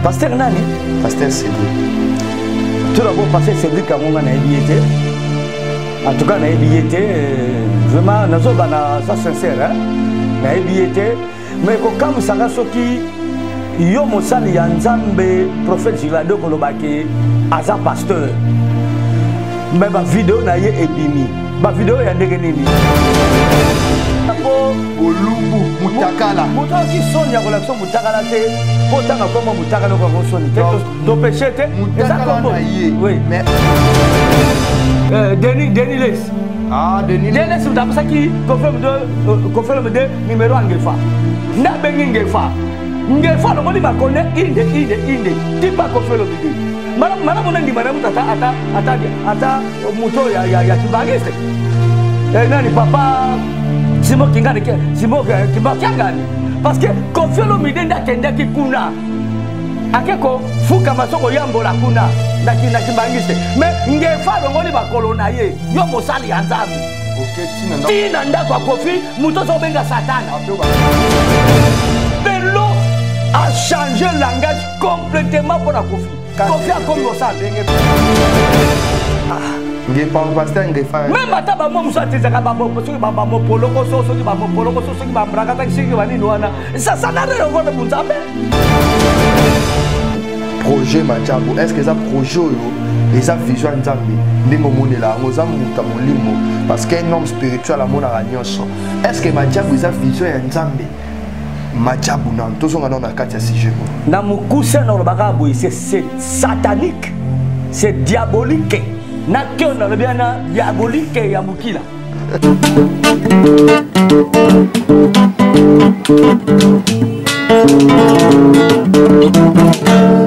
Pasteur Nani? Pasteur Cédric. Tout d'abord, Pasteur Cédric a mon ébilité. En tout cas, na ébilité. Vraiment, nous sommes ça sincère. Na ébilité. Mais comme ça a sorti, yo mosali ya Nzambe, prophète Gilado Kolobaki, aza pasteur. Mais ma vidéo na ye ebimi. Ma vidéo ya ndenge nini? Olubu Mutakala. Mutakala qui sonia relation Mutakala te. Potanga comme Mutakala ko soni. To péché te. Mutakala na ye. Oui. Mais Denis Les. ah Denis Les c'est ça qui confirme de numéro Ngefa. Na bengi Ngefa. Ngefa no moni makone inde. Ti pas confirme de. Madame on ndi madame ata moto ya kibagiste. Nani papa Simo Kingani, Simo Kimbakangani. Parce que Kofiolo Midenda Kendaki Kuna. Akeko, Fuka Masoko Yambo la Kuna, Nakina Kimbangiste. Mais Ngefa, le Moni Bakolonaye, Yomo Sali Anzami. Ok, Tinanda kwa Kofi, Mutoso Benga Satana. Bello a changé le langage complètement pour la Kofi. Kofi a comme le sang. Pasteur Ngefa. Même à Taba, moi, je suis ça n'a rien à voir avec Mouzambe. Projet Madjabou, est-ce que ça projet les a vision Nzambe ndingo monela ngoza muta molimo parce qu'un homme spirituel à mon aragnoso. Est-ce que Madjabou a vision Nzambe? Madjabou nan tozonga na kati ya sujet ko. Na mukuse na bakabu c'est satanique. C'est diabolique. Nakyo na lebiana diabolique ya mukila.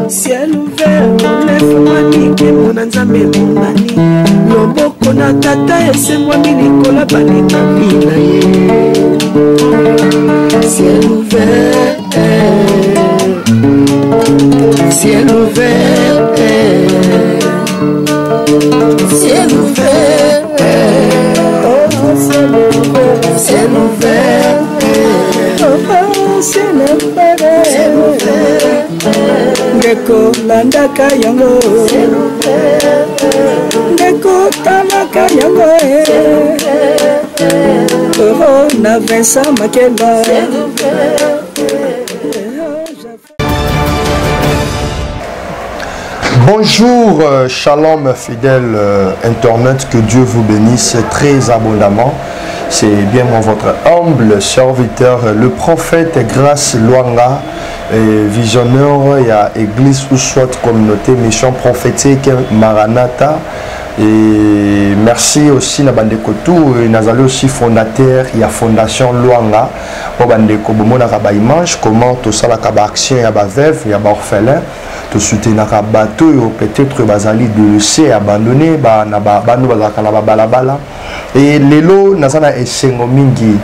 Ciel ouvert, lève-moi nique mon Nzambe mon mani. Loboko na tata ese moi Nicolas baninga mina ye. Ciel ouvert, ciel ouvert, ciel ouvert, oh ciel ouvert, ciel ouvert, oh ciel ouvert, ciel ouvert. Ngeko landaka yango, ciel ouvert. Ngeko talaka yango, oh na Vincent Makeba, ciel ouvert. Bonjour, shalom fidèles internautes, que Dieu vous bénisse très abondamment. C'est bien moi votre humble serviteur, le prophète Grâce Luanga, visionnaire, il y a église ou soit communauté, mission prophétique Maranatha. Et merci aussi na bandeko tout nazali aussi fondateur il y a fondation Luanga pour bandeko bomona ka ba image comment tout ça la ka ba action ya ba veuve ya ba orphelin to soutenir ka bateau peut-être bazali de laisser abandonné ba na ba banu bazaka na ba balabala et lelo nazana esengo mingi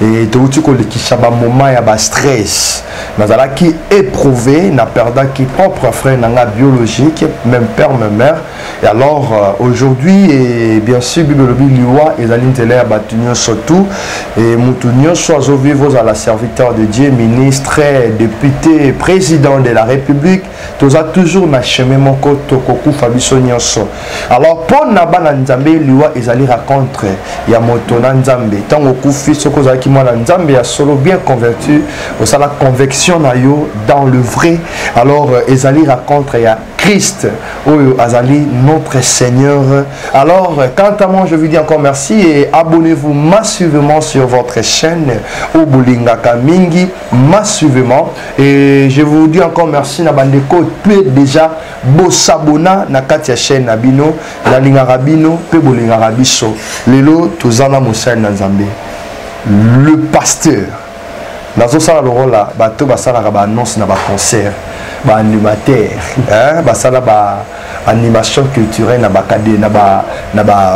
et tout ce que l'équipe ba moment ya ba stress nazala qui éprouvé na perdant qui propre frère nanga biologique même père même mère et alors aujourd'hui et bien sûr Bible liwa et aline télé abatunyo surtout et mutunyo soit vivre à la serviteur de Dieu ministre député président de la République tous a toujours na chemin mon côté koku fabiso nyonso alors pour na bana nzambe liwa ezali racontre ya moto na nzambe tango kufi soko za ki mwana nzambe ya solo bien converti au la conviction na yo dans le vrai alors ezali racontre ya Christ oyo azali notre Seigneur. Alors quant à moi je vous dis encore merci et abonnez-vous massivement sur votre chaîne Obulinga Kamingi massivement et je vous dis encore merci na bandeko puis déjà bosabona na katia chaîne na bino na linga rabino pe bolinga rabiso lelo tozana mosana nzambe le pasteur nazo sala le rôle là bato basala ba annonce na ba concert ba animateur hein basala ba animation culturelle na ba cadre na ba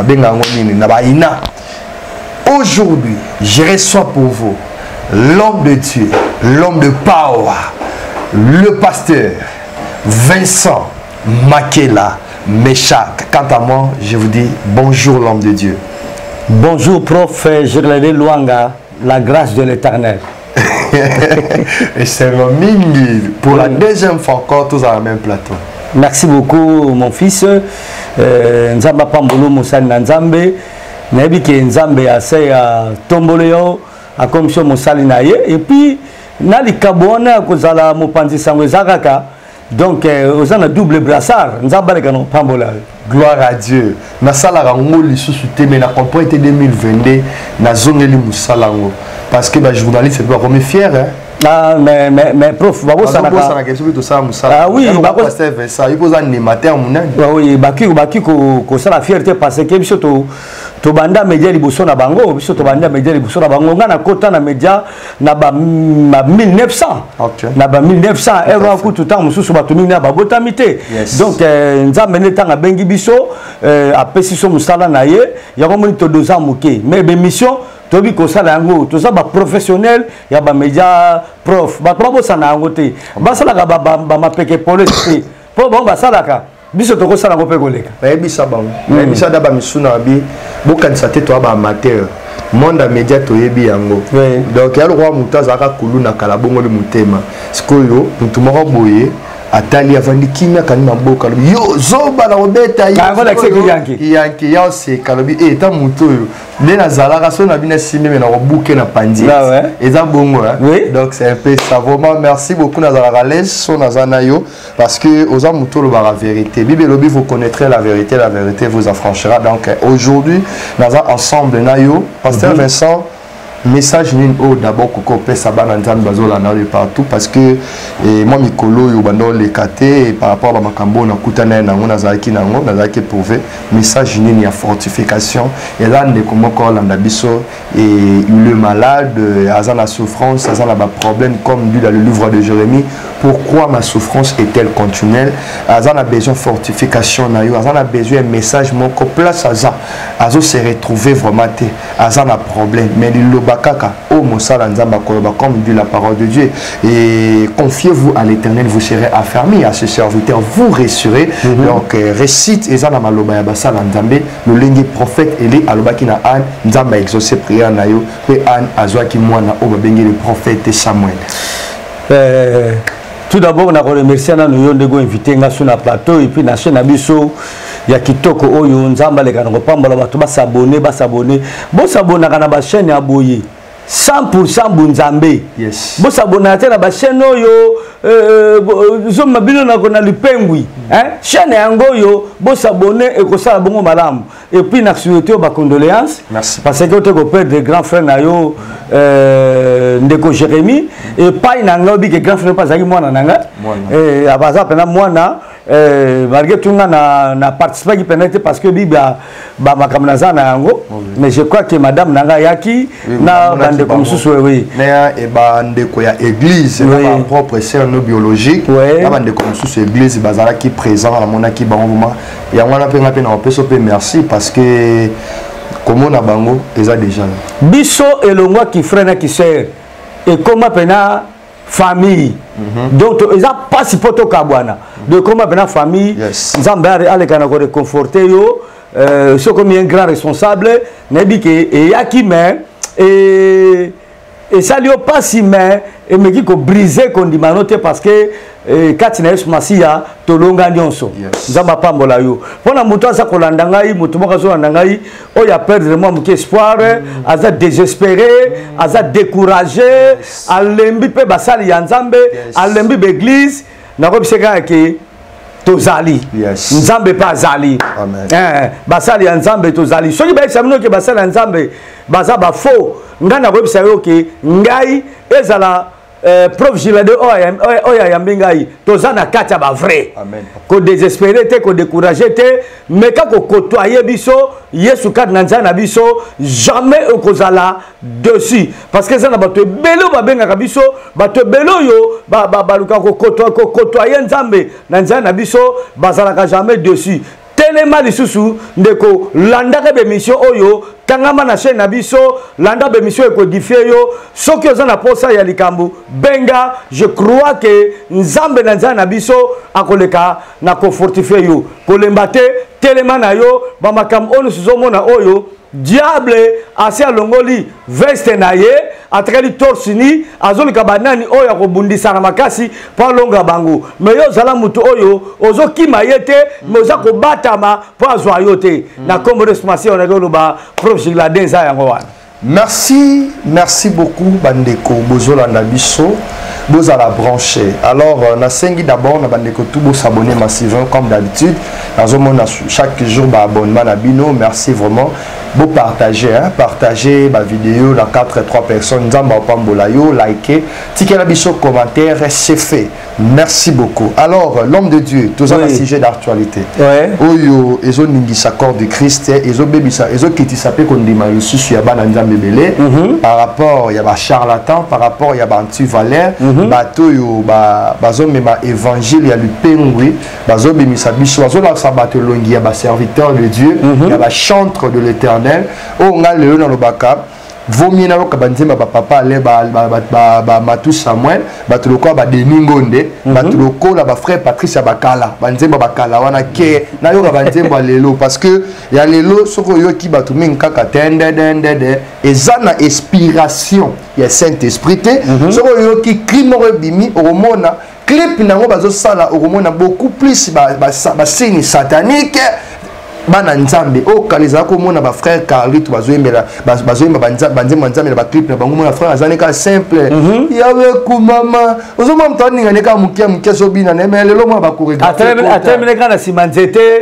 benga ngoni na ba ina. Aujourd'hui je reçois pour vous l'homme de Dieu, l'homme de power, le pasteur Vincent Makela Meshak. Quant à moi je vous dis bonjour l'homme de Dieu. Bonjour prophète Gerlade Luanga, la grâce de l'Éternel. Et c'est Mingi. Pour la deuxième fois encore, tous à la même plateau. Merci beaucoup, mon fils. Nzamba Pambolo Moussani Nzambe. Nabi ki Nzambe assez à Tomboleo, à commission Moussali Naye. Et puis, Nali Kabouana, Kozala Mopanzi Sangwezakaka. Donc, aux a double brassard. Nzamba le Ganon Pambola. Gloire à Dieu. Nasala Rango, les sous-soutés, mais la campagne était 2022, na zone li Moussalango. Parce que les journalistes, c'est pas comme fier, hein. Ah, mais prof, ah oui, il baki ko sala fierté parce que biso to banda média liboso na bango, biso to banda média liboso na bango ngana kota na média na ba 1900. Na ba 1900 euro ku tout temps mususu batumi na ba botamité. Donc nzambe ne tanga bengi biso apesi so musala na ye ya ko moni to doza muke mais be mission tobi ko sala yango to sa ba professionnel ya ba média prof ba probo sana yango te ba sala ka ba mapeke police po bon ba sala ka biso to ko sala ngo pe koleka ba ebisa bango ba ebisa da ba misuna bi bokanisa te to ba amateur monde média to yebi yango donc ya le roi mutaza ka kuluna kala bongo le mutema sikoyo mutu moko boye atali avandi kimia kanima mboka yo zoba na obeta yanki ya se kalobi eta muto yo ne na zalaka so na bina simeme na obuke na pandi eza bongo donc c'est un peu ça vraiment merci beaucoup na zalaka les so na zanayo parce que oza muto lo ba vérité bible lobi vous connaîtrez la vérité vous affranchira donc aujourd'hui naza ensemble nayo pasteur Vincent message nino d'abord koko pesa bana nzambe bazola na partout parce que moi mikolo yo bando le kate par rapport à makambo na kutana na ngona zaki na ngona zaki prouver message nini ya fortification et là ne comment ko landa biso et il est malade azana souffrance azana ba problème comme dit dans le livre de Jérémie pourquoi ma souffrance est-elle continuelle azana besoin fortification na yo azana besoin message moko place azo se retrouver vraiment té azana problème mais il kaka o mosala nzamba koloba comme dit la parole de Dieu et confiez-vous à l'Éternel vous serez affermis à ce serviteur vous rassurez donc récite ezana maloba ya basala nzambe le lengi prophète eli alobaki na an nzamba exaucer prière na yo pe an azwaki mwana o babengi le prophète Samuel. Tout d'abord on a remercié na nous ndego invité nga sur na plateau et puis na chaîne biso ya kitoko oyo nzamba le kana kopambola bato ba s'abonner bo s'abonner kana ba chaîne ya boye 100% bunzambe bo s'abonner na ba chaîne oyo zo mabino na kona lipengwi chaîne yango yo bo s'abonner et ko sala bongo malamu et puis na souhaiter ba condoléances parce que tu ko perdre de grand frère na yo ndeko Jérémie et pas inanga bi que grand frère pas zaki mwana nanga et abaza pena mwana malgré tout na participer qui peut-être parce que biba ba makamnaza na yango mais je crois que madame nanga yaki na bande comme sous oui na e bande ko ya église na propre sœur no biologique na bande comme sous église bazala qui présent la monaki bango ya ngwana pe ngape na opeso pe merci parce que comment na bango eza déjà biso elongwa qui frère qui sœur et comment pena famille donc ils a pas si poto kabwana de comment pena famille nzambe ale kana ko réconforter yo ce comme un grand responsable n'a dit que et yaki mais et ça lui pas si mais et me dit ko briser kon di manote parce que kati na Yesu Masia tolonga nyonso nzamba pambola yo pona muto asa kolanda ngai muto moko zo landa ngai o ya perdre moi muke espoir aza désespéré aza découragé alembi pe basali ya nzambe alembi be église na ko biseka ke tozali nzambe pa zali basali ya nzambe tozali soki ba examino ke basali ya nzambe baza ba faux ngana ko bisa yo ke ngai ezala prof Gilade oya yambingai tozana katia ba vrai ko désespéré te ko découragé te mais ka ko côtoyer biso Yesu kat nanzana biso jamais okozala dessus parce que ça na bato belo ba benga biso bato belo yo ba luka ko côtoyer nzambe nanzana biso bazala ka jamais dessus telema lisusu ndeko landa be mission oyo kangama na chaîne na biso landa be mission ekodifie yo soki oza na posa ya likambu benga je crois que nzambe na nzana na biso akoleka na ko fortifier yo kolemba te telema na yo ba makam ono suzomona oyo diable asi alongoli veste na ye atakali torsini azolika banani oyo akobundisa na makasi po alonga bango me yo zala mutu oyo ozokima ye te me oza kobatama po azwa yo te na kombo responsabilité on a ba prof Gilades za yango wana. Merci beaucoup bandeko bozola na biso bozala branché. Alors nasengi d'abord na bandeko tout bo s'abonner massivement comme d'habitude. Nazomona chaque jour ba abonnement na bino. Merci vraiment. Beau partager partager ma vidéo dans 4-3 personnes nzamba pambola yo liker ticket la biso commentaire c'est fait. Merci beaucoup. Alors l'homme de Dieu tous un sujet d'actualité. Oyo ezo ningisa corps de Christ ezo bebisa ezo kitisa pe kondima yususu ya bana nzambe belé par rapport ya ba charlatan par rapport ya ba anti-valeur bato yo bazo mema évangile ya lupengwe bazo bemisa biso bazo la sabato longi ya ba serviteur de Dieu ya ba chantre de l'Éternel. Oh nga lelo na lobaka vomi na loka banzemba ba papa ale ba Matu Samuel batuloko ba Deningonde batuloko la ba frère Patrice Bakala banzemba bakala wana ke na yo banzemba lelo parce que ya lelo soko yo ki batu minkaka tende dende ezana inspiration ya Saint-Esprit te soko yo ki crime bimi oromona clip nango bazo sala oromona beaucoup plus ba signe satanique bana nzambe o kaliza ko mona ba frère Carlito bazoyembela bazoyemba banzemba nzambe ba clip na bango mona frère azaneka simple yawe ku mama ozoma mtani nganeka mukia sobina na lelo mwa ba chorégraphe atemene kana simanzete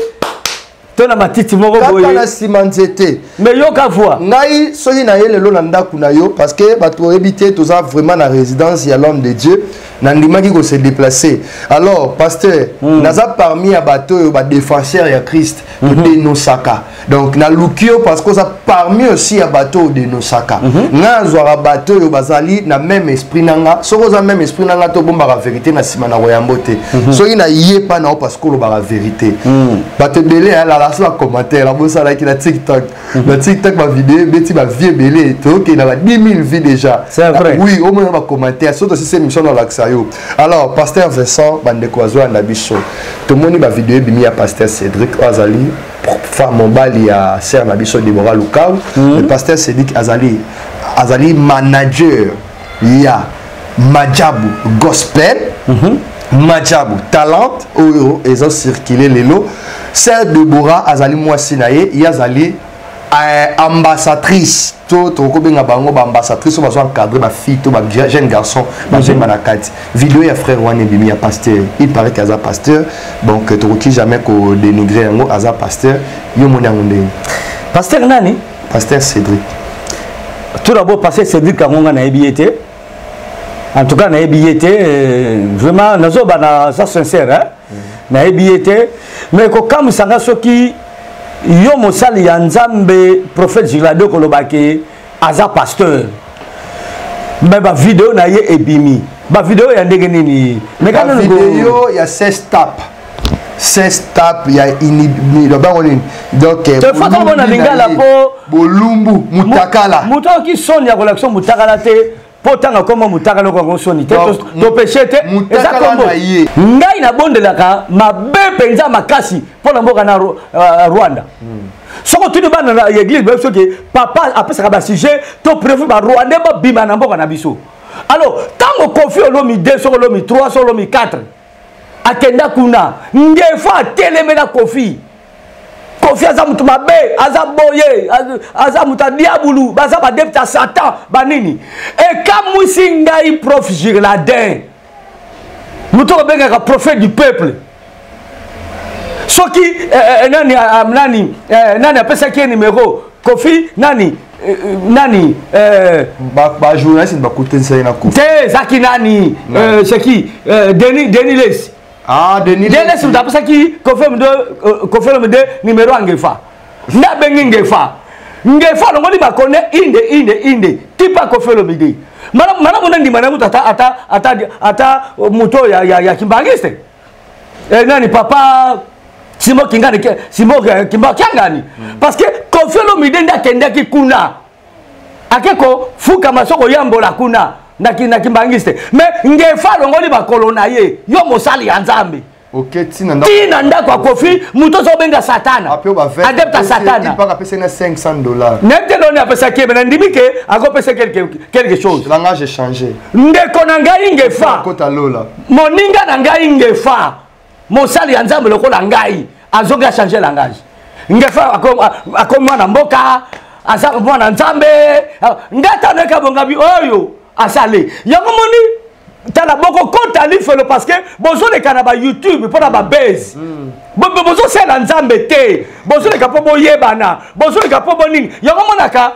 tona matiti moko boye kana simanzete mais yo ka voix ngai soki na yele lo na ndaku na yo parce que bato ebité toza vraiment na résidence ya l'homme de Dieu nandimaki ko se déplacer. Alors pasteur naza parmi ya bato yo ba défenseur ya Christ de Nosaka. Donc na lukio parce que ça parmi aussi ya bato de Nosaka. Na zwara bato yo bazali na même esprit nanga. Soko za même esprit nanga to bomba la vérité na sima na royambo te. Soki na yé pa na parce que lo ba la vérité. Bato belé la commentaire la bossa la ki na TikTok. Na TikTok ma vidéo beti ba vie belé to ki na ba 10 000 vues déjà. C'est vrai. Oui, au moins ba commentaire surtout si c'est émission dans l'accès. Alors, pasteur Vincent Bandekwazo Nabiso, tout le monde va vidéo bimi à pasteur Cédric Azali, femme bali à Sœur Nabiso Deborah Lukau, le pasteur Cédric Azali manager ya Majabu Gospel, Majabu Talent, Oyo, ils ont circulé les lots. Sœur Deborah Azali Mouassinaye, Yazali ambassadrice to kobenga bango ba ambassadrice bazo encadrer ba fille to ba jeune garçon ba jeune manakati vidéo ya frère Wane bimi ya pasteur il paraît qu'aza pasteur donc to qui jamais ko dénigrer ngo aza pasteur yo mona ngonde pasteur nani pasteur Cédric tout d'abord pasteur Cédric kangonga na ebiété en tout cas na ebiété vraiment nazo bana ça sincère hein na ebiété mais ko kam sanga soki yo mosali ya nzambe prophète Gilades kolobaki aza pasteur mais ba vidéo na ye ebimi ba vidéo ya ndenge nini mais quand la vidéo ya 16 tapes ya inibni do bango donc te fata bona lingala po bolumbu mutakala muto ki sonia collection mutakala te potanga koma mutakala ko soni te to péché te eza kombo ngai na bondelaka mabe penza makasi pona mboka na Rwanda soko tuni bana na église beso ke papa apesa ba sujet to prévu ba Rwanda ba bima na mboka na biso alors tango Kofi olomi 2 soko olomi 3 soko olomi 4 akenda kuna ngefa telemena Kofi aza mutu mabe aza boye aza muta diabulu baza ba depta satan banini e kamwisi ngai prof Gilades mutu benga prophète du peuple soki nani apesa ki numéro Kofi nani ba journaliste ba kutensa na ko te zaki nani c'est qui Denis Les ah Denis Les utapesa ki confirme de numéro angefa na bengi ngefa ngoli bakone inde tipa confirme de mana mona ndima na mutu ata muto ya kimbangiste nani papa Simon Kingani Simon Kimbangani parce que confirme de nda kenda ki kuna akeko fuka masoko yambola kuna na kimbangiste mais ngefa ngoli bakolo na ye yo mosali ya nzambe Ok, tina ndako ya Kofi muto ozobenga satana adepte ya satana il apesa na $500 nete doni apesa ke mais ndimi ke akopesa quelque chose langage est changé ndeko na ngai ngefa kota lola moninga na ngai ngefa mosali ya nzambe lokola ngai azoki changer langage ngefa akomi mwana mboka asa mwana nzambe ngata neka bongabi oyo asale yango moni tala boko kota lifelo parce que bozo le kanaba YouTube pour ba base bozo sela nzambe te bozo le kapo boyebana bozo le kapo boning yango monaka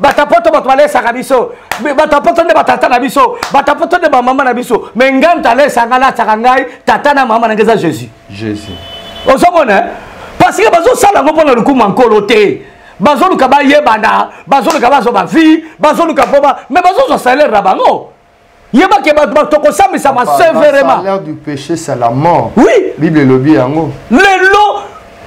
batapoto batwale sakabiso batapoto ne batata na biso batapoto ne ba mama na biso mais nganta le sangala tsakangai tata na mama na ngeza Jésus ozomona parce que bazo sala ngo pona lukumu ankolo te bazo luka ba yebana bazo luka bazo ba vie bazo luka poba mais bazo so salaire rabango yeba ke ça m'a sévèrement. L'air du péché c'est la mort. Oui. Bible le bien yango. Le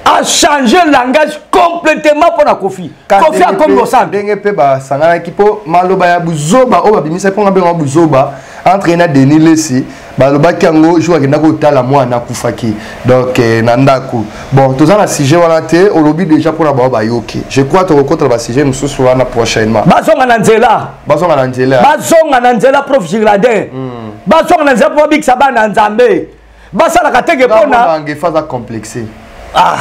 a changé le langage complètement pour la Kofi. Kofi a comme le sang. Denge pe ba sangana kipo maloba ya buzoba o ba bimisa po ngabe buzoba entraîner Denis Lessi baloba kango jour ke ndako tala mwana kufaki. Donc nandaku. Bon, tous en sujet wana te au lobby déjà pour la ba yoki. Je crois to contre ba sujet mususu wana prochainement. Bazonga nanzela. Bazonga nanzela. Bazonga nanzela prof Giladin. Bazonga nanzela pour big sabana nzambe. Basala kateke pona. Ngefa za complexé. Ah,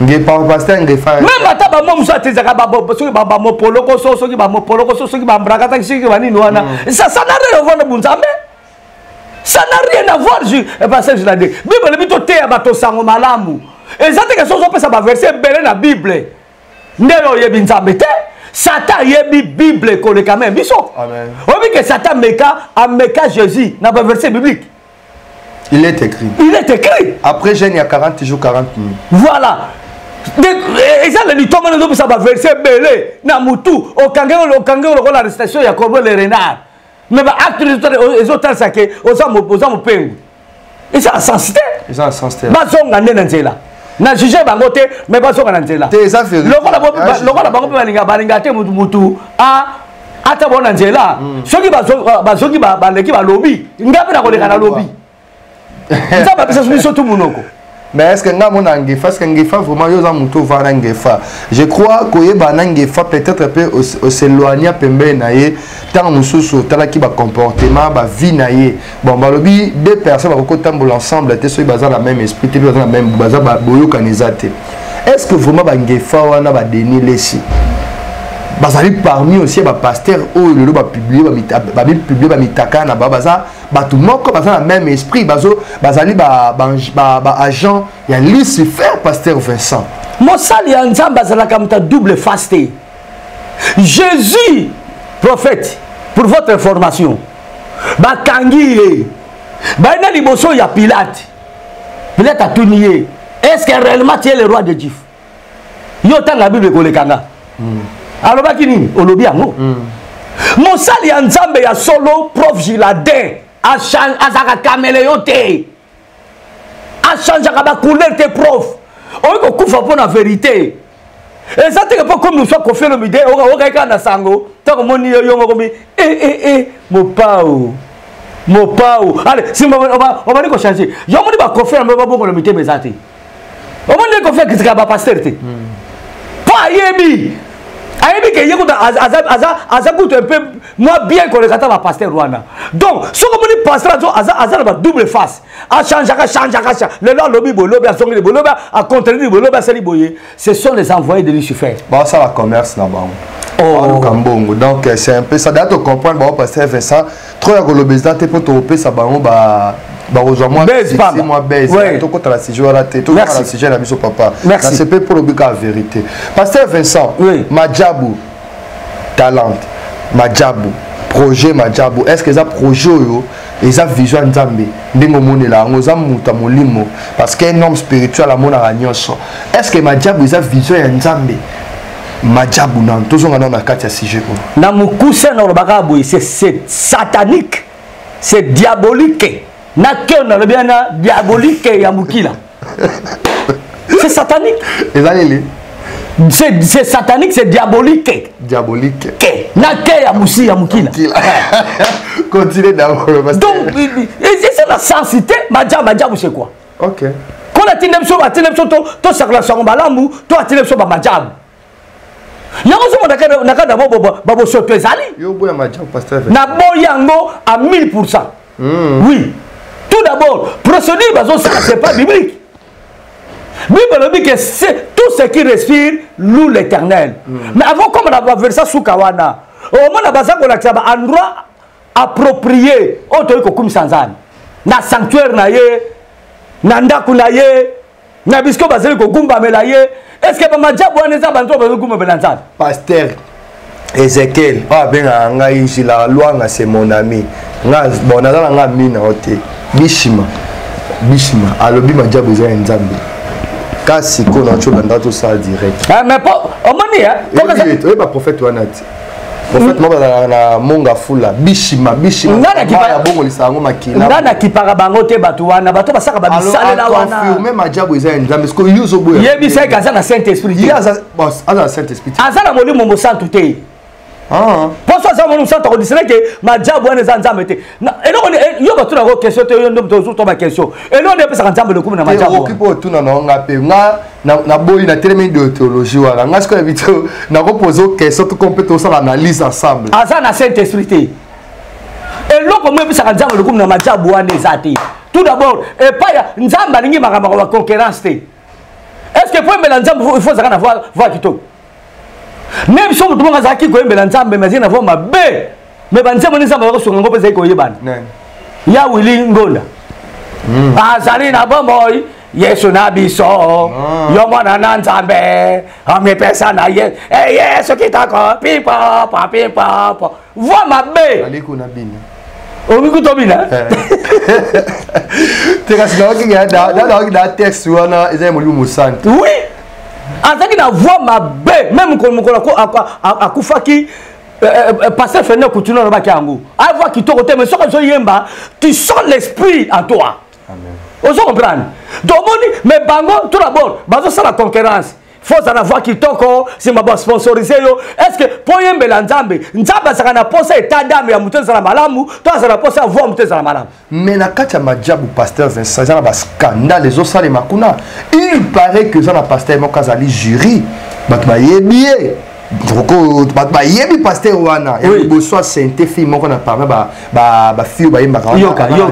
ngefa pasteur ngefa. Même ata ba momu sa tezaka ba soki ba mopolo ko so soki ba mopolo ko so soki ba mbrakata soki ba nini wana. Ça n'a rien à voir na bunzambe. Ça n'a rien à voir pasteur Giladin. Bible bito te ya bato sango malamu. Ezate ke so so pesa ba verset belé na Bible. Ndelo yebi nzambe te. Satan yebi Bible ko le quand même biso. Amen. Obi que Satan meka Jésus na ba verset biblique. Il est écrit. Il est écrit. Après jeûne il y a 40 jours 40 minutes. Voilà. Et ça le dit comment nous ça va verser belé na mutu au kangelo la arrestation ya corbeau le renard. Mais ba acte les autres ça que oza mopengu. Et ça sensité. Et ça sensité. Ba zonga nena nzela. Na juger bango te mais ba zonga nzela. Te ça fait. Lokola bango balinga te mutu ata bona nzela. Soki ba leki ba lobby. Ngapi na koleka na lobby. Ça va passer sur tout monoko. Mais est-ce que nga mona ngefa est-ce que ngefa vraiment yoza muto vana ngefa. Je crois que bana ngefa peut-être peu s'éloigner pembe na ye tant mususu tala ki ba comportement ba vie na ye. Bon ba lobi deux personnes ba ko tambola ensemble te so baza la même esprit te baza la même baza ba boyo kanizate. Est-ce que vraiment ba ngefa wana ba Denis Lessi bazali parmi aussi ba pasteur ou le ba publier ba publier ba mitaka na ba baza tout le monde comme dans le même esprit bazali ba agent il y a Lucifer pasteur Vincent mosali ya nzambe azalaka muta double fasté Jésus prophète pour votre information bakangi ye baina liboso ya Pilate a tunié est-ce que réellement tu es le roi de Dieu yo tanga Bible kolekanga alobaki nini olobi yango mosali ya nzambe ya solo prof Giladin azaka caméléon te achangeaka ba couleur te prof oyi kokufa mpo na vérité eza teke mpo comme soit Kofi Olomide okaika na sango ntango moni yo mokomi mopao ale simba obandi kochange yo moni bakofi na babongola mitema eza te omoni Kofi akritika bapasteur te mpo ayebi que yekuta aza kutu un peu moi bien qu'on les attend la pasteur Rwanda. Donc ce que mon pasteur aza la double face. A changer le lobby bolobi a songi bolobi a contredire bolobi a sali boyer. Ce sont les envoyés de Lucifer. Bah ça la commerce là-bas. Oh. Donc c'est un peu ça d'ailleurs comprendre bah pasteur Vincent trop ya kolobeza te pour te ça ba moi c'est moi baise to ko la sujet raté to la sujet la biso papa c'est peu pour le la vérité pasteur Vincent Madjabou talent Madjabou projet Madjabou est-ce que ça projet yo et ça vision nzambe ndingo monela ngoza muta molimo parce qu'un homme spirituel à mon aranyonso est-ce que Madjabou ça vision ya nzambe Madjabou nan tozonga na kati ya sujet ko na mukuse na robaka boy c'est satanique c'est diabolique na que na le bien diabolique ya mukila c'est satanique c'est satanique c'est diabolique na que ya musi ya mukila continue d'abord donc c'est la sensité Madjabou c'est quoi Ok. Quand la tinepso to sakla sango balamu to tinepso ba majabu. Yango so naka na babo soto ezali. Yo boya majabu pasteur. Na boyango à 1000%. Oui. Tout d'abord, procédure bazo c'est pas biblique. Bible dit que c'est tout ce qui respire loue l'Éternel. Mais avant comme on a versé sous kawana, au moment où on a fait un endroit approprié, on te dit comme sanzan. Na sanctuaire na ye, na ndaku na ye, na bisko bazeli ko gumba melaye. Est-ce que ma diabo aneza banto bazo gumba belanzan? Pasteur Ezekiel, ah ben nga ici la loi nga c'est mon ami. Nga bon na nga mina ote. Bishima. Alobi ma diabo za nzambe. Kasi ko na chola ndato ça direct. Ah mais pas au moni hein. Oui, pas prophète wanati. Prophète mo na monga fula bishima. Ngana ki ba bongo lisango makina. Ngana ki para bango te batu wana bato basaka ba bisale la wana. Alors confirmer ma diabo za nzambe parce que yuzo boya. Yebi sai kaza na Saint-Esprit. Il y a boss, à la Saint-Esprit. Azala molimo mo santu te. Ah. Pour ça mon santu ko disere que ma diabo wana za nzambe te. Et non yo ba tuna ko question te yo ndo to ma question. Et non ne pesa nzambe le kuma na ma diabo. Okipo tuna na nga pe nga na boyi na terme de théologie wala. Nga sko evito na ko poser question to compéter ça l'analyse ensemble. Azala na Saint-Esprit te. Et là comme pesa nzambe le kuma na ma diabo wana ezati. Tout d'abord, et pas ya nzamba lingi makamba wa concurrence te. Est-ce que pour mbela nzamba il faut zakana voir kitoko? Même si on doit zaki ko mbela nzamba mais na voir mabe. Mais banzamba ni nzamba ko songa ngo pesa ko yebana. Ya wili ngonda. Azali na bomboy Yesu na biso. Yo mwana na nzambe. Ame pesa na ye. Eh Yesu kitako pipa pa. Voir mabe. Ali kuna bini. Omi kutobina. Teka sina da texte wana eza molu musantu. Oui. Azaki na voix mabe même ko mukolo ko akufaki passer fenêtre continuer na bakango. A voix qui to mais soko yemba, tu sens l'esprit en toi. Amen. Vous comprenez? Donc mais bango tout d'abord, bazo ça la concurrence. Faut en voir qui toko si ma boss sponsorisé yo. Est-ce que pour yembela nzambe saka na posa état d'âme ya mutu za malamu to za na posa voir mutu za malamu. Mais na kati ya majabu pasteur Vincent za na ba scandale zo sale makuna. Il paraît que ça na pasteur Mokazali jury bat ba yebie. Droko bat ba yebi pasteur wana et boso sainte fille moko na parler ba fille ba yemba ka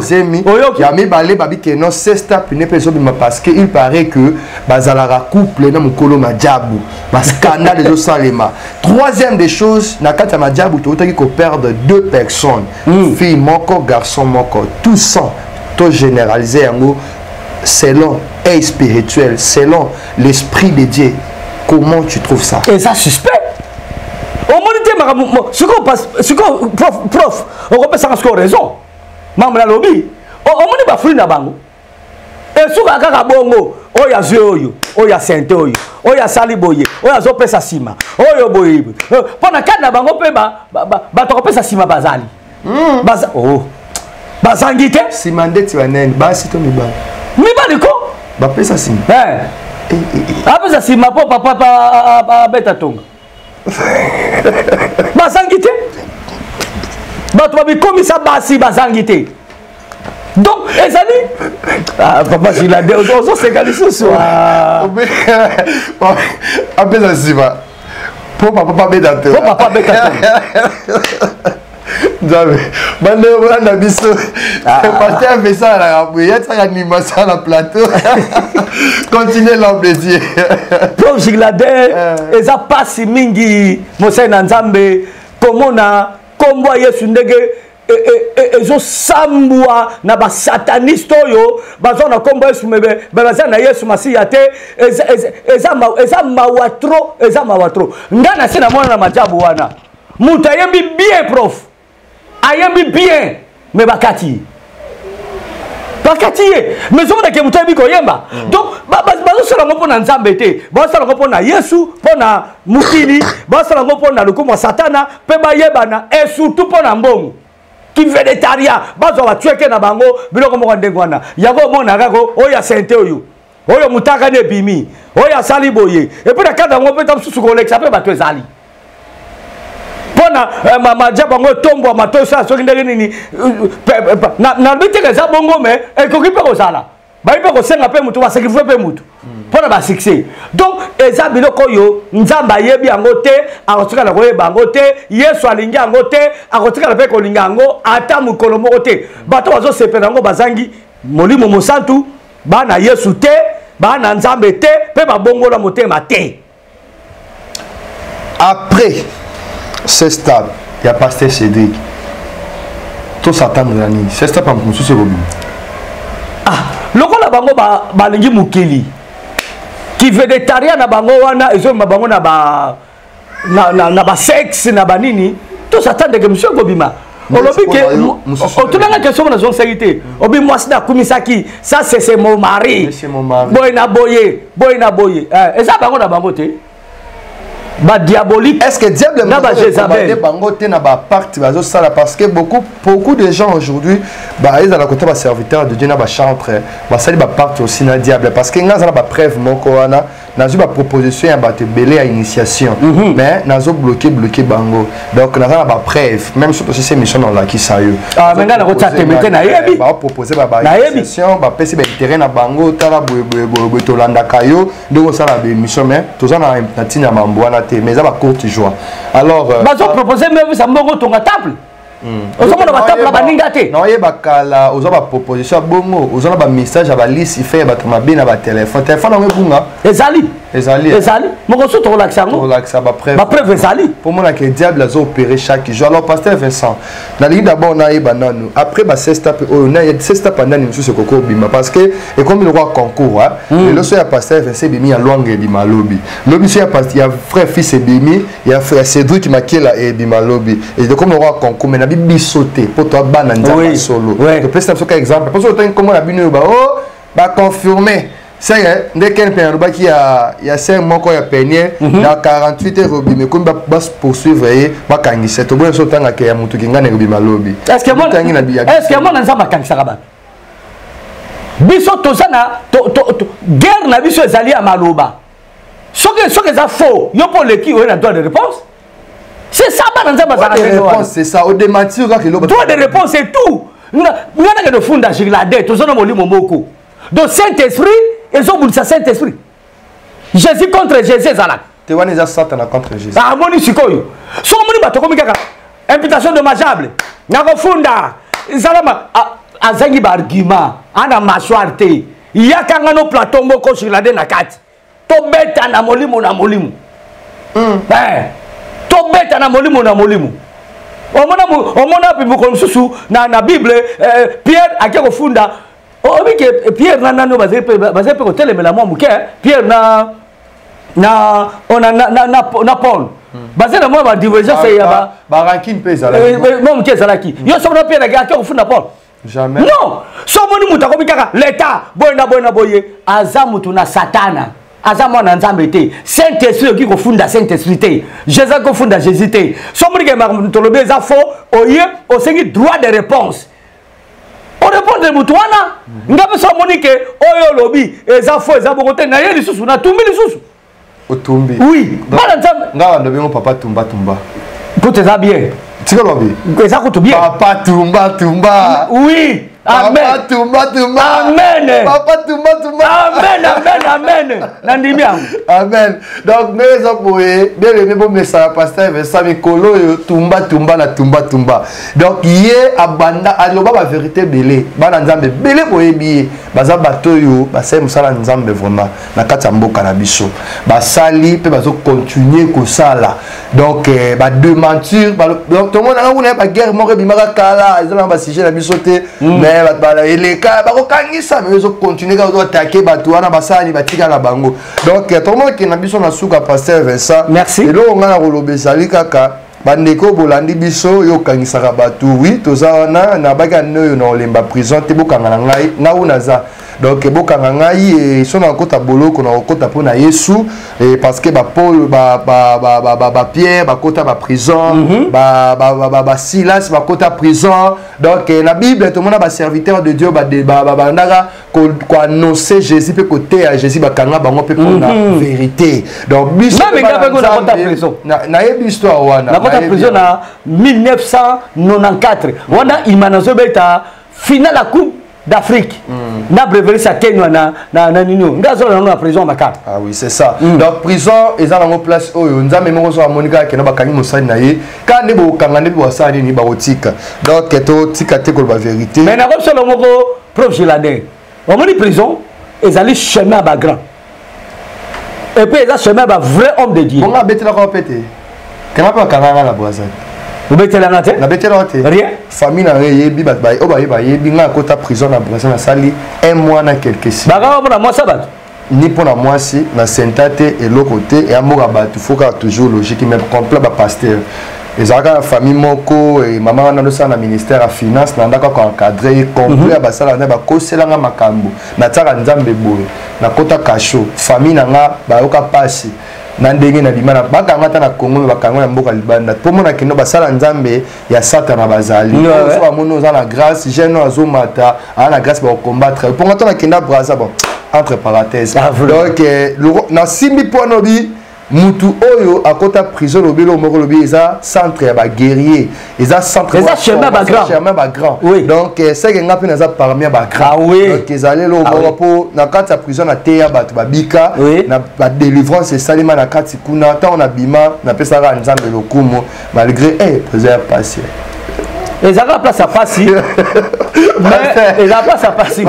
zemi ya mi balé babi que non c'est stop ne peut pas parce que il paraît que bazalara couple na mukolo majabu ba scandale zo salema. Troisième des choses na kati ya majabu to taki ko perdre deux personnes fille moko garçon moko tout ça to généraliser yango selon et spirituel selon l'esprit de Dieu. Comment tu trouves ça? Et ça suspect. Au moins, ce qu'on prof, on peut savoir ce qu'on a raison. Maman la lobby. Au moins, il va fouiller na bango. Et souvent, quand on bongo, oh ya zéoyo, oh ya sente oyo, oh ya saliboye, oh ya zope sa sima, oh ya boye. Pendant quand na bango pe ba to pe sa sima bazali. Oh. Bazangite? Simande tu anen, ba si to mi ba. Mi ba diko? Ba pe sa sima. Après ça, si ma papa bête tonga. Basangite. Batwabi comme ça basi basangite. Donc, ezali. Papa si la on se gale ce soir. Après ça, si ma papa bête tonga. Pour papa bête tonga. Bande na biso pasteur fait ça la rabouillette ça animation na plateau continuez l'homme de Dieu Prof Giglade eza pasi mingi mosai na nzambe komona kombo Yesu ndege ezo sambwa na ba sataniste oyo bazo na kombo Yesu mebe baza na Yesu masiya te eza mawatro ngana sina mwana na majabu wana muta yembi bien prof ayembi bien mais bakati mais je veux que vous ayez yemba donc bazo sala ngo pona nzambe te bazo sala ngo pona Yesu pona mukili bazo sala ngo pona lukumo satana pe bayebana et surtout pona mbongo qui végétarien bazo ba tueke na bango biloko moko ndengwana yango mona kako oya sente oyo mutaka ne bimi oya sali boye et puis na kada ngo peta susu ko lexa pe bato ezali pona majabu ngo tombo matosa soki ndenge nini na biteke za bongo me ekoki pe kozala bayi pe ko senga pe mutu ba sacrifier pe mutu pour ba succès. Donc eza biloko yo nzamba yebi yango te akotika na koyeba yango te Yesu alingi yango te akotika na pe ko linga yango ata mukolo moko te bato bazo sepela yango bazangi molimo mosantu bana Yesu te bana nzambe te pe babongola motema te. Après ce stade, il y a pasteur Cédric. Tout s'attendre la nuit. C'est stade pas mon souci Robin. Ah, lokola bango balingi mukili. Qui végétarien na bango wana ezo bango na ba sexe na banini. Tout s'attendre que monsieur Gobima. Olobi ke otunanga question na zone sécurité. Obi mwasi na kumisaki, ça c'est mon mari. C'est mon mari. Boy na boye. Eza bango na bango te. Ba diabolique. Est-ce que diable na ba Jézabel bangote na ba parti bazo sala parce que beaucoup de gens aujourd'hui ba ils à la côté ba serviteur de Dieu na ba chantre ba sali ba parti aussi na diable parce que ngaza na ba preuve moko wana nazo ba proposition ya ba te belé à initiation mais nazo bloquer bango donc naza na ba preuve même surtout si c'est mission dans la qui ça yo ah maintenant na ko tate mete na yebi ba proposer ba initiation ba pesi ba terrain na bango tala boye to landa kayo donc ça la mission mais tous na tina mambo wana mais ça va courte joie. Alors bazo proposer même ça mbongo tonga table. Ozomona ba table ba ninga te. Non yeba kala ozoba proposition bongo, ozona ba message ba liste fait ba toma bina ba téléphone. Téléphone na bunga. Ezali. Moko so to relaxa ngo. Relaxa ba preuve. Ba preuve ezali. Pour moi que diable a opéré chaque jour. Alors pasteur Vincent, na li d'abord na yeba nanu. Après ba sexta na ya sexta pendant ni monsieur Koko bima parce que et comme le roi concours et le soir pasteur Vincent bimi ya longue bima lobi. Lobi so ya pasteur ya frère fils bimi, ya frère Cédric qui makela et bima lobi. Et de comme le roi concours mais na bi sauter pour toi bana nzamba solo. Je peux citer un exemple parce que autant comme la bino ba oh ba confirmer. C'est dès qu'un père qui a 5 mois qu'on a peigné dans 48 heures mais comme va poursuivre et va kangi c'est au bout de ce temps que ya mutu kinga na bima lobi. Est-ce que moi nzamba kangi ba biso tozana guerre na biso ezali ya maloba. Soki ça faux, yo pour le qui on a droit de réponse. C'est ça ba nzamba za réponse c'est ça au démentir ka kilo. Droit de réponse c'est tout. Ngana ke funda jigilade tozana molimo moko. Donc Saint-Esprit ils ont voulu ça Saint-Esprit. Jésus contre Jésus zala. Te wana za Satan contre Jésus. Ah moni sikoyo. So moni bato komi kaka. Imputation dommageable. Nako funda. Zalama azangi ba argument ana mâchoire te. Yakanga no plateau moko jigilade na kati. To beta na molimo. To beta na molimo. Omona bibuko msusu na Bible Pierre akeko funda obi ke Pierre nano bazepe ko telemela mwa muke Pierre na Paul bazena mwa ba divergence ya ba rancune pesa la mwa muke zalaki yo sobona Pierre akeko funda Paul jamais non somoni muta ko bikaka l'état boye azamutu na satana azamo na nzambe te Saint-Esprit qui kofunda Saint-Esprit te Jésus ko funda Jésus te somoni ke tolobe za faux oye osengi droit de réponse on répond de mutwana ngabe somoni ke oyo lobi eza faux eza bokote na ye lisusu na tumbi lisusu otumbi oui bana nzambe ngawa ndobe papa tumba pour te bien tika lobi eza ko to bien papa tumba oui amen. Papa tumba. Amen. Papa tumba. Amen. Nandimi yangu. Amen. Donc mes amoureux, bien aimé bon message pasteur Vincent Mikolo tumba na tumba. Donc hier abanda aloba la vérité belé. Bana nzambe belé boyebi. Baza bato yo, basay musala nzambe vraiment na kati ya mboka na biso. Basali pe bazo continuer ko sala. Donc ba démentir, donc tout le monde a ba guerre moko bimaka kala, ezala ba sujet na biso te. Mais les cas, ils ont continué à attaquer Batouana, Bassani, Batika, la Bango. Donc, tout le monde qui n'a pas besoin de souka pasteur Vincent. Merci. Et là, on a relobé Sali Kaka. Bandeko Bolandi Biso, yo Kangisara Batou, oui, Tozana, Nabaga Noyo, no Lemba prison, Tebokanga Ngai, Naunaza. Donc, Bokanga Ngai, et son en côte à Bolo, qu'on a en côte à Pona Yesu, et parce que Paul, Pierre, Bakota, prison, Silas, Bakota, prison. Donc, la Bible, tout le monde a serviteur de Dieu, quoi annoncer Jésus, peut côté à Jésus, Bakanga, Bango, peut pour la vérité. Donc, Biso, na histoire, wana. La prison en 1994. On a Imanazo Beta, finale la Coupe d'Afrique. na breverie ça kenwa na nino ngazo na prison makaka. Ah oui, c'est ça. Donc prison ils ont en place oyo nzambe moko so amonika ke na bakangi mosali na ye ka ne bo kanga ne bo sali ni ba otika. Donc to tika te ko ba vérité. Mais na ko solo moko prof Giladin. On moni prison ils allaient chemin ba grand. Et puis ils a chemin ba vrai homme de Dieu. On a bêté la ko pété. Comment pas kanga la boisson. Vous mettez la natte? Na bêté la té. Rien. Famille na yebi ba o ba yebi nga ko ta prison na boisson na sali 1 mois na quelques semaines. Ba ga moi ça ba. Ni pour la moi si na sentate et l'autre côté et amour ba il faut que toujours logique même complet ba pasteur. Les agents la famille moko et maman na ça na ministère à finance na ndaka ko encadrer complet ba sala na ba koselanga makambo na tsaka nzambe boye na kota kasho famille na nga ba yoka pasi na ndenge na bimana bakanga ta na Congo bakanga na mboka libanda po mona kino ba sala nzambe ya satana bazali so ba mono za na grâce jeune azo mata ana grâce ba combattre po ngata na kinda braza bon entre parenthèses donc na simbi ponobi mutu oyo akota prison lobilo moko lobi eza centre ya ba guerrier eza centre eza chemin ba grand oui donc c'est que ngapi na za parmi ba grand donc ezale lo moko po na kati ya prison na teya bato babika na ba délivrance salima na kati kuna ta on abima na pesa ka nzambe lokumo malgré préserve patient ezaka place à passer mais ezaka place à passer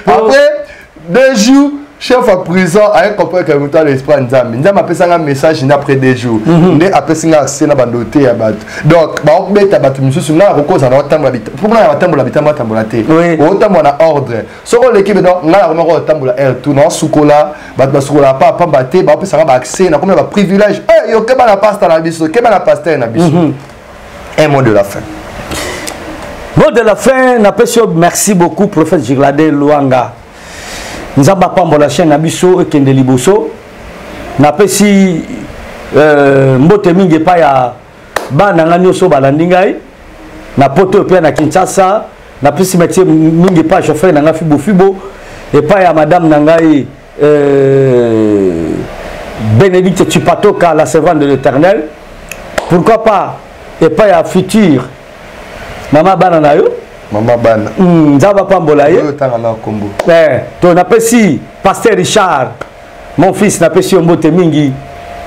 après 2 jours chef à prison a compris que muta l'esprit nzambe nzambe apesa nga message après 2 jours nde apesa nga accès na bandoté ya bato donc ba obeta bato misusu nga kokoza na otambola bita pour na batambola bitamba tambola te otambola na ordre soko l'équipe donc nga na ko otambola air tout na sukola bato basukola pa pamba te ba opesa nga ba accès na comme ba privilège yo keba na pasteur na biso keba na pasteur na biso. Un mot de la fin. Mot de la fin, merci beaucoup prophète Giladin Luanga. Nous avons pas la chaîne Abisso et Kendeli Bosso. Napesi mbote mingi pa ya bana ngani so balandingai na poto pe na Kinshasa napesi métier mingi pa chauffeur na fibo fibo et pa ya madame nangai Bénédicte Tupatoka la servante de l'Éternel. Pourquoi pas et pas ya futur maman bana na yo maman bana nzaba pambola ye tanga na kombo to napesi pasteur Richard mon fils napesi mbote mingi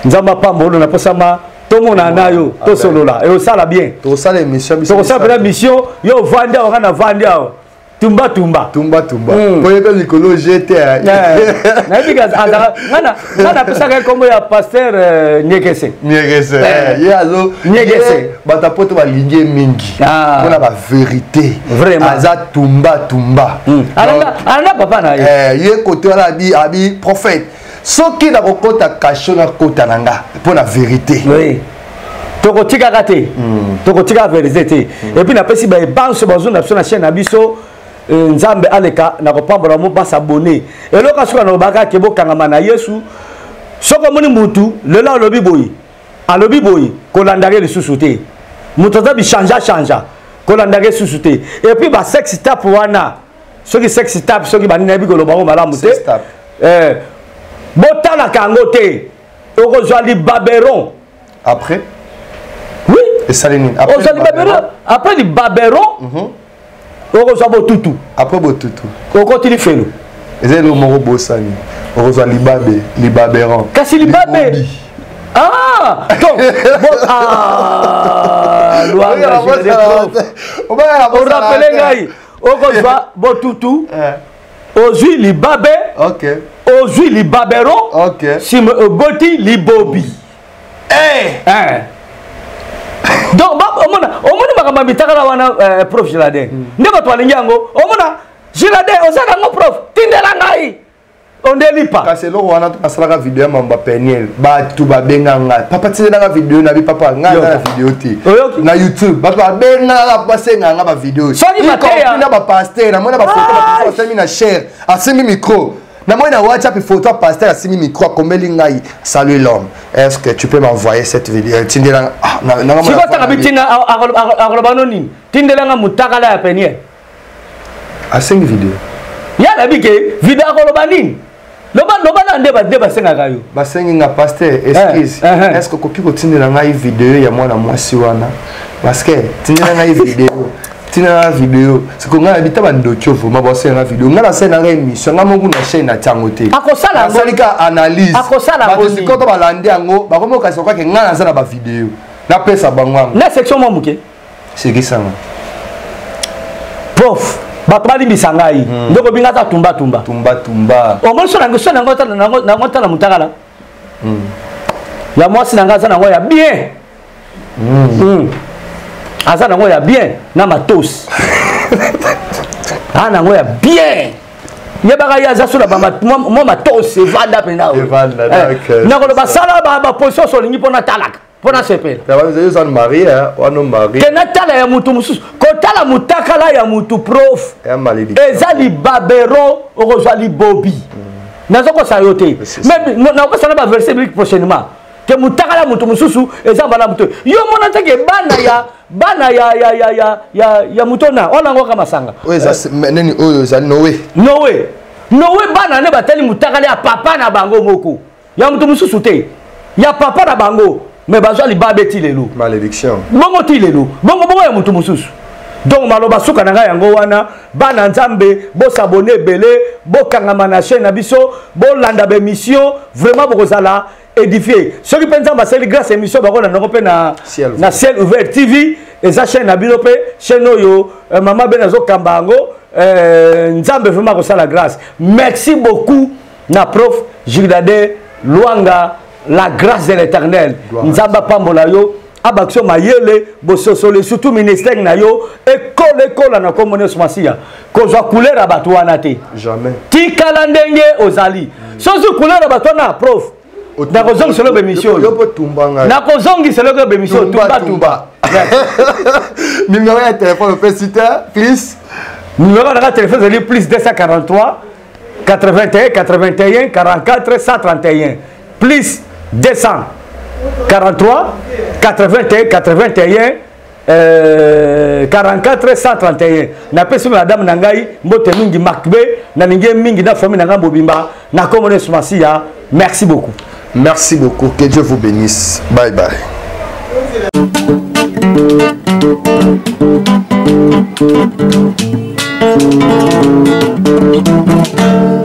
nzaba pambolo napesama tomona nayo to solola et osala bien to sala émission to sala mission yo vanda wana vanda tumba poye pe likolo jete na biga ngana pesa ka kombo ya pasteur Nyegese ye azo Nyegese bata poto balingi mingi pona ba vérité vraiment aza tumba ana papa na ye côté wala abi prophète soki na kokota kasho na kota nanga pona vérité oui tokotika kate tokotika vérité et puis na pesi ba banso bazo na na chaîne na biso nzambe aleka na kopambola mo ba s'abonner et loka suka na baka ke bokanga na Yesu soko moni mutu lelo alobi boyi ko landage le susute mutu za bi chanja ko landage susute et puis ba sex tap wana soki sex tap soki ba nina bi ko lo ba malamu te botala kango te oko zwali baberon après oui et salini après le baberon Oko botutu après botutu oko tilifelo ezelo moko bosani oko za libaberon kasi libabe donc on rappelle ngai oko za botutu ozui libabe ozui libaberon si boti libobi donc omona makamba bitakala wana prof Giladin nde bato balingi yango omona Giladin osaka ngo prof tindela ngai ondelipa kasi eloko wana asalaka video ya mamba peniel bato babenga ngai papa tindelaka video na bi papa ngai na video te na YouTube bato babengaka basenga nga ba video soki mateya na ba pasteur na mona ba photo basemi na share asemi micro na moi na WhatsApp photo pasteur asemi micro akomeli ngai salut l'homme est-ce que tu peux m'envoyer cette vidéo tindela na siko taka bitina akolobano nini tindela nga mutakala ya peniel asengi video ya na bike video akoloba nini loba na nde basengaka yo basengi nga pasteur excuse est-ce que koki kotindela ngai video ya mwana mwasi wana parce que tindela ngai video tina la vidéo c'est qu'on a habité bandokyo vraiment bosser la vidéo ngala scène na émission ngamongu na chaîne na tiangote akosala salika analyse akosala ba ko to balandi yango ba komo ka soka ke ngala za na ba vidéo na pesa bango na section mo muke c'est qui ça prof bato balimbisa ngai ndoko binga ta tumba omoni so nango tala mutakala ya mwasi nanga aza nango ya bien aza nango ya bien na matos nango ya bien yebaka ye aza so na mwa matos evanda mpena nakoloba sala baposition so olingi mpona talaka mpona sepela ke natala ya mutu mosusu kotala mutakala ya mutu prof eza libabero okozwa libobi nazokosa yo te nakosala baverse biblique prochainement ke mutakala mutu mosusu eza mbala mutu yo mona teke bana ya mutu na onangoka masanga oyo ezali nowe bana ne batali mutakala ya papa na bango moko ya mutu mosusu te ya papa na bango mais bazwa libabe ti lelo malédiction bongo ti lelo bongo ya mutu mosusu donc maloba suka na ngai yango wana bana nzambe bosabone ebele bokangama na chaîne na biso bolanda bémission vraiment bokozala édifié soki mpe nzambe asali grâce émission bakona nango mpe na ciel ouvert tv eza chaîne na bino mpe chaîne oyo mama be nazokamba yango nzambe vraiment akosala grâce merci beaucoup na prof Gildade Lwanga la grâce de l'éternel nzamba pambola yo abaksio mayele bososole surtout ministère na yo école na komone somasia kozwa couleur abato wana te jamais tikala ndenge ozali soso couleur abato na prof na kozongi selo bémission yo po tumbanga na kozongi selo ke bémission tumba numéro de téléphone plus numéro de téléphone c'est plus 243 81 81 44 131 plus 243 81 81 44 131 na pesi madame nangai mbote mingi makbe na ninge mingi na famille nanga bobimba na komone somasia merci beaucoup que Dieu vous bénisse bye bye.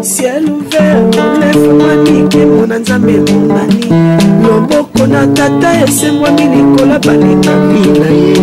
Ciel ouvert, lève-moi nique mon nzambe mongani loboko na tata esemwami likolo balinga mina ye